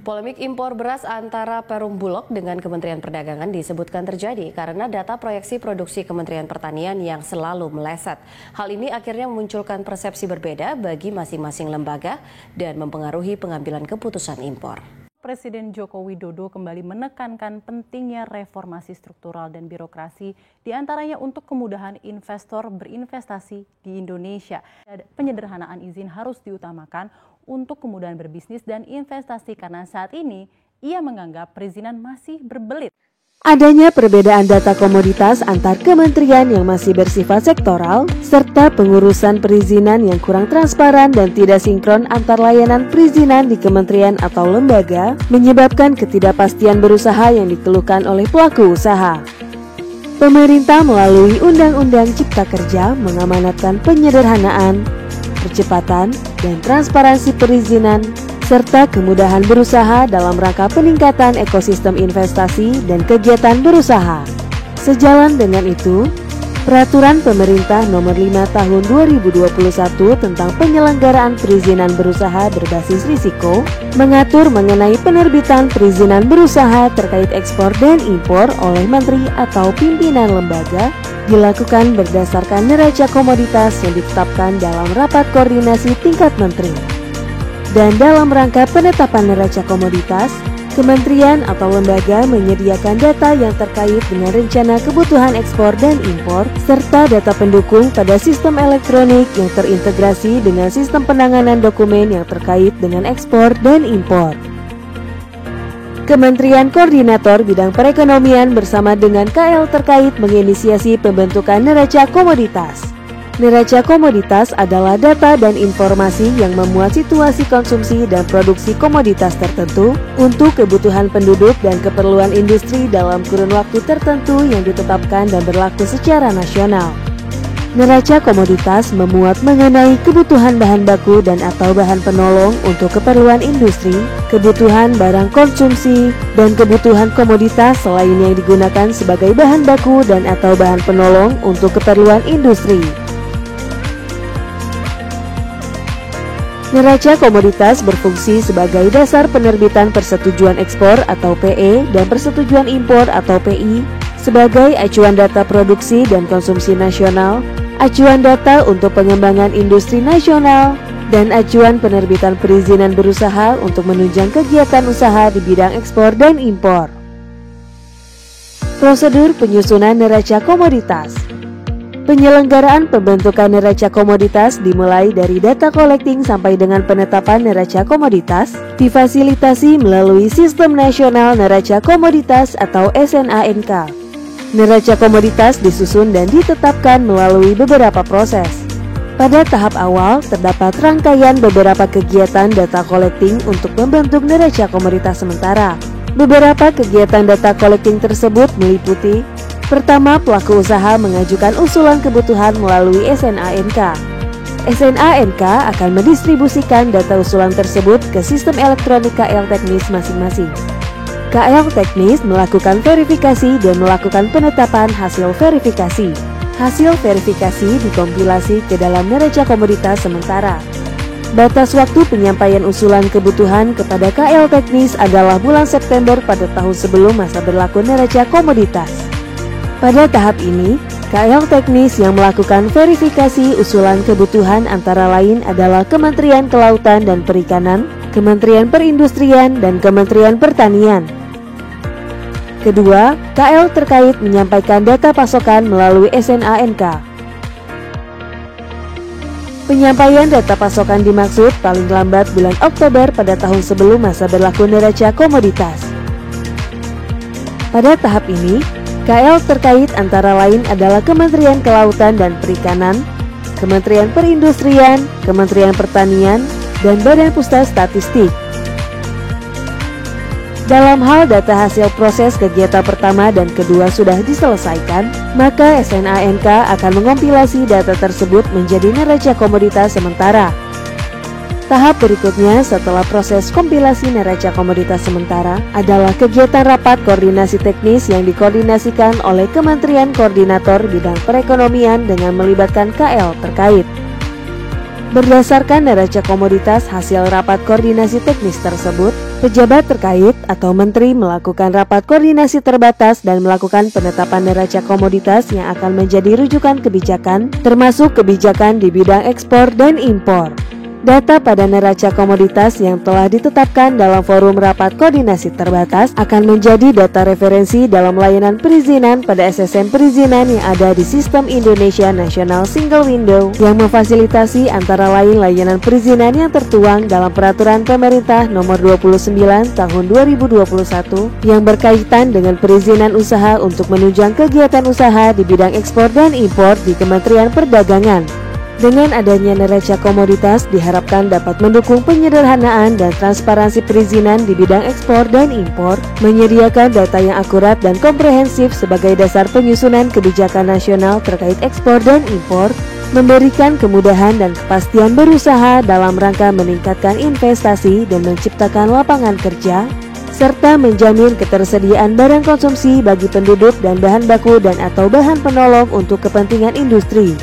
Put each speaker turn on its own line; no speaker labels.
Polemik impor beras antara Perum Bulog dengan Kementerian Perdagangan disebutkan terjadi karena data proyeksi produksi Kementerian Pertanian yang selalu meleset. Hal ini akhirnya memunculkan persepsi berbeda bagi masing-masing lembaga dan mempengaruhi pengambilan keputusan impor.
Presiden Joko Widodo kembali menekankan pentingnya reformasi struktural dan birokrasi, diantaranya untuk kemudahan investor berinvestasi di Indonesia. Penyederhanaan izin harus diutamakan untuk kemudahan berbisnis dan investasi karena saat ini ia menganggap perizinan masih berbelit.
Adanya perbedaan data komoditas antar kementerian yang masih bersifat sektoral, serta pengurusan perizinan yang kurang transparan dan tidak sinkron antar layanan perizinan di kementerian atau lembaga, menyebabkan ketidakpastian berusaha yang dikeluhkan oleh pelaku usaha. Pemerintah melalui Undang-Undang Cipta Kerja mengamanatkan penyederhanaan, percepatan, dan transparansi perizinan, serta kemudahan berusaha dalam rangka peningkatan ekosistem investasi dan kegiatan berusaha. Sejalan dengan itu, Peraturan Pemerintah Nomor 5 Tahun 2021 tentang penyelenggaraan perizinan berusaha berbasis risiko mengatur mengenai penerbitan perizinan berusaha terkait ekspor dan impor oleh menteri atau pimpinan lembaga dilakukan berdasarkan neraca komoditas yang ditetapkan dalam rapat koordinasi tingkat menteri. Dan dalam rangka penetapan neraca komoditas, kementerian atau lembaga menyediakan data yang terkait dengan rencana kebutuhan ekspor dan impor, serta data pendukung pada sistem elektronik yang terintegrasi dengan sistem penanganan dokumen yang terkait dengan ekspor dan impor. Kementerian Koordinator Bidang Perekonomian bersama dengan KL terkait menginisiasi pembentukan neraca komoditas. Neraca komoditas adalah data dan informasi yang memuat situasi konsumsi dan produksi komoditas tertentu untuk kebutuhan penduduk dan keperluan industri dalam kurun waktu tertentu yang ditetapkan dan berlaku secara nasional. Neraca komoditas memuat mengenai kebutuhan bahan baku dan atau bahan penolong untuk keperluan industri, kebutuhan barang konsumsi, dan kebutuhan komoditas selain yang digunakan sebagai bahan baku dan atau bahan penolong untuk keperluan industri. Neraca komoditas berfungsi sebagai dasar penerbitan persetujuan ekspor atau PE dan persetujuan impor atau PI, sebagai acuan data produksi dan konsumsi nasional, acuan data untuk pengembangan industri nasional, dan acuan penerbitan perizinan berusaha untuk menunjang kegiatan usaha di bidang ekspor dan impor. Prosedur penyusunan neraca komoditas. Penyelenggaraan pembentukan neraca komoditas dimulai dari data collecting sampai dengan penetapan neraca komoditas, difasilitasi melalui Sistem Nasional Neraca Komoditas atau SNANK. Neraca komoditas disusun dan ditetapkan melalui beberapa proses. Pada tahap awal, terdapat rangkaian beberapa kegiatan data collecting untuk membentuk neraca komoditas sementara. Beberapa kegiatan data collecting tersebut meliputi: pertama, pelaku usaha mengajukan usulan kebutuhan melalui SNANK. SNANK akan mendistribusikan data usulan tersebut ke sistem elektronik KL teknis masing-masing. KL teknis melakukan verifikasi dan melakukan penetapan hasil verifikasi. Hasil verifikasi dikompilasi ke dalam neraca komoditas sementara. Batas waktu penyampaian usulan kebutuhan kepada KL teknis adalah bulan September pada tahun sebelum masa berlaku neraca komoditas. Pada tahap ini, KL teknis yang melakukan verifikasi usulan kebutuhan antara lain adalah Kementerian Kelautan dan Perikanan, Kementerian Perindustrian, dan Kementerian Pertanian. Kedua, KL terkait menyampaikan data pasokan melalui SNANK. Penyampaian data pasokan dimaksud paling lambat bulan Oktober pada tahun sebelum masa berlaku neraca komoditas. Pada tahap ini, KL terkait antara lain adalah Kementerian Kelautan dan Perikanan, Kementerian Perindustrian, Kementerian Pertanian, dan Badan Pusat Statistik. Dalam hal data hasil proses kegiatan pertama dan kedua sudah diselesaikan, maka SNANK akan mengompilasi data tersebut menjadi neraca komoditas sementara. Tahap berikutnya setelah proses kompilasi neraca komoditas sementara adalah kegiatan rapat koordinasi teknis yang dikoordinasikan oleh Kementerian Koordinator Bidang Perekonomian dengan melibatkan KL terkait. Berdasarkan neraca komoditas hasil rapat koordinasi teknis tersebut, pejabat terkait atau menteri melakukan rapat koordinasi terbatas dan melakukan penetapan neraca komoditas yang akan menjadi rujukan kebijakan, termasuk kebijakan di bidang ekspor dan impor. Data pada neraca komoditas yang telah ditetapkan dalam forum rapat koordinasi terbatas akan menjadi data referensi dalam layanan perizinan pada SSN perizinan yang ada di Sistem Indonesia National Single Window yang memfasilitasi antara lain layanan perizinan yang tertuang dalam Peraturan Pemerintah Nomor 29 Tahun 2021 yang berkaitan dengan perizinan usaha untuk menunjang kegiatan usaha di bidang ekspor dan impor di Kementerian Perdagangan. Dengan adanya neraca komoditas diharapkan dapat mendukung penyederhanaan dan transparansi perizinan di bidang ekspor dan impor, menyediakan data yang akurat dan komprehensif sebagai dasar penyusunan kebijakan nasional terkait ekspor dan impor, memberikan kemudahan dan kepastian berusaha dalam rangka meningkatkan investasi dan menciptakan lapangan kerja, serta menjamin ketersediaan barang konsumsi bagi penduduk dan bahan baku dan atau bahan penolong untuk kepentingan industri.